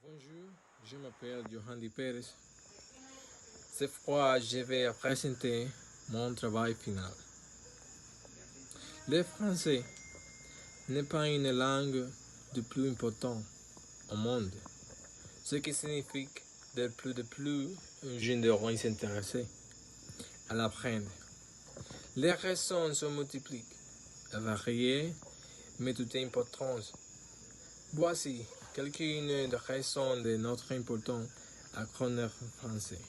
Bonjour, je m'appelle Johanny Pérez. Cette fois, je vais présenter mon travail final. Le français n'est pas une langue de plus importante au monde, ce qui signifie de plus un jeune devrait s'intéresser à l'apprendre. Les raisons sont multiples et variées, mais tout est importance. Voici quelques-unes des raisons de notre importance à connaître français.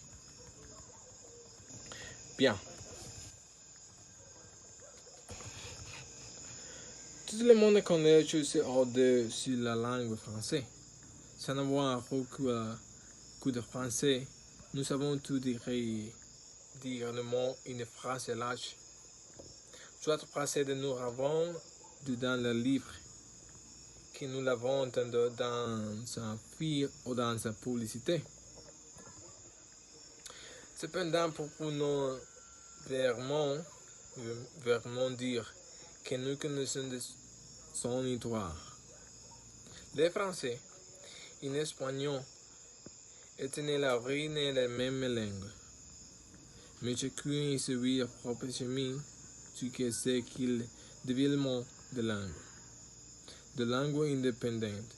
Bien. Tout le monde connaît chose sur la langue française. Sans avoir recours à coup de français, nous savons tout dire le mot une phrase large. Soit précède nous avons dans le livre que nous l'avons entendu dans un film ou dans sa publicité. Cependant, pour nous vraiment dire que nous connaissons de son histoire. Le français, en espagnol, étaient la origine de la même langue. Mais chacun a suivi son propre chemin, ce qui c'est qu'il développement de langue indépendante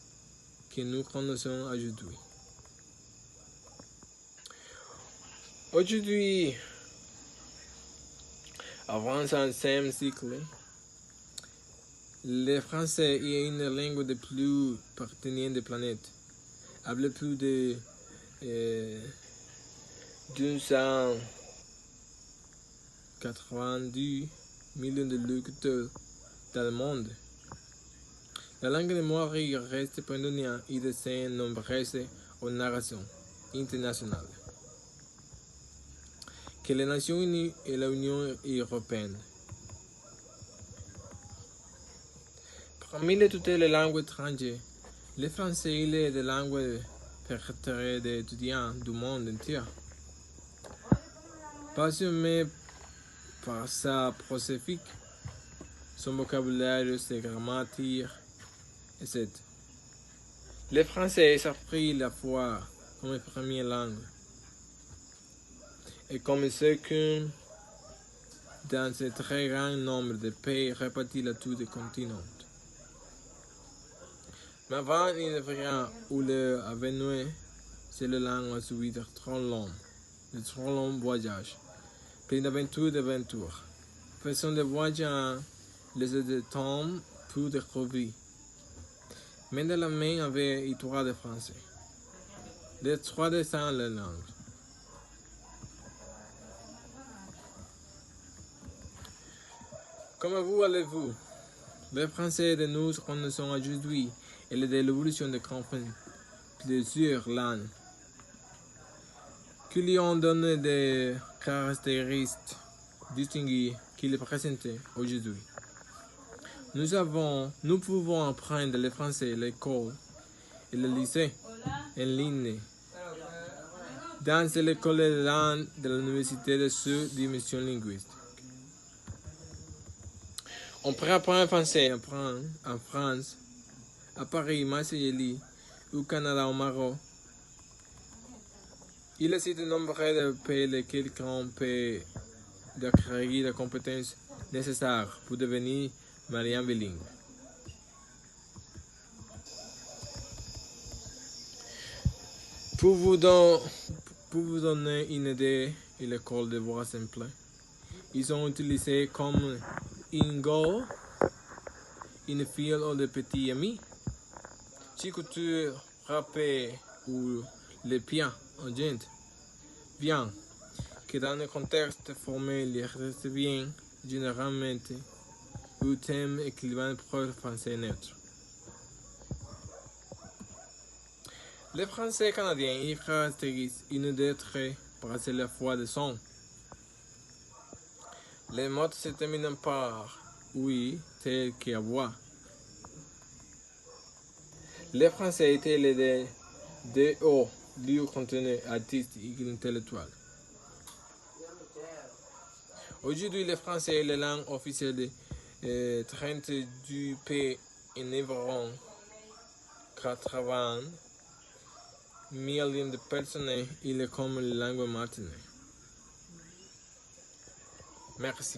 que nous connaissons aujourd'hui. Aujourd'hui, avant le 5e siècle, le français est une langue de plus pertinente de la planète, avec plus de 290 millions de lecteurs dans le monde. La langue de Maori reste prédominante et de nombreuses narrations internationales que les Nations Unies et l'Union européenne. Parmi toutes les langues étrangères, le français est la langue préférée des étudiants du monde entier. Passionné par sa prosaïque, son vocabulaire, ses grammaires, etc. Le français est appris la fois comme première langue. Et comme second dans un très grand nombre de pays répartis dans tout le continent. Mais avant une variante où le avenir, c'est la langue à suivre de trop long voyage, plein d'aventures. Faisons de voyages les temps pour découvrir. Mais de la main avec histoire de français. Les 300 la langue. Comment vous allez-vous? Le français de nous connaissons aujourd'hui et de l'évolution de comprendre plusieurs langues qui lui ont donné des caractéristiques distinguées qu'il présente aujourd'hui. Nous pouvons apprendre le français à l'école et le lycée en ligne. Dans l'école de langue de l'université de Sud Dimension Linguistique. On peut apprendre français en France, à Paris, Marseille, au Canada, au Maroc. Il existe de nombreux pays lesquels peut acquérir les compétences nécessaires pour devenir mariant bilingue. Pour vous donner une idée de l'école de voix simple, ils ont utilisé comme Ingo, une fille ou de petits amis. Si tu rappelles ou le piano en gente, bien que dans le contexte formel, il reste bien généralement un thème équivalent pour le français neutre. Le français canadien y caractérise une des traits par la fois de son. Les mots se terminent par oui, tel que à voix. Le français était le de haut du contenu artistique et intellectuel. Aujourd'hui, le français est la langue officielle de 32 pays en environ 80 millions de personnes, il est comme la langue maternelle. Merci.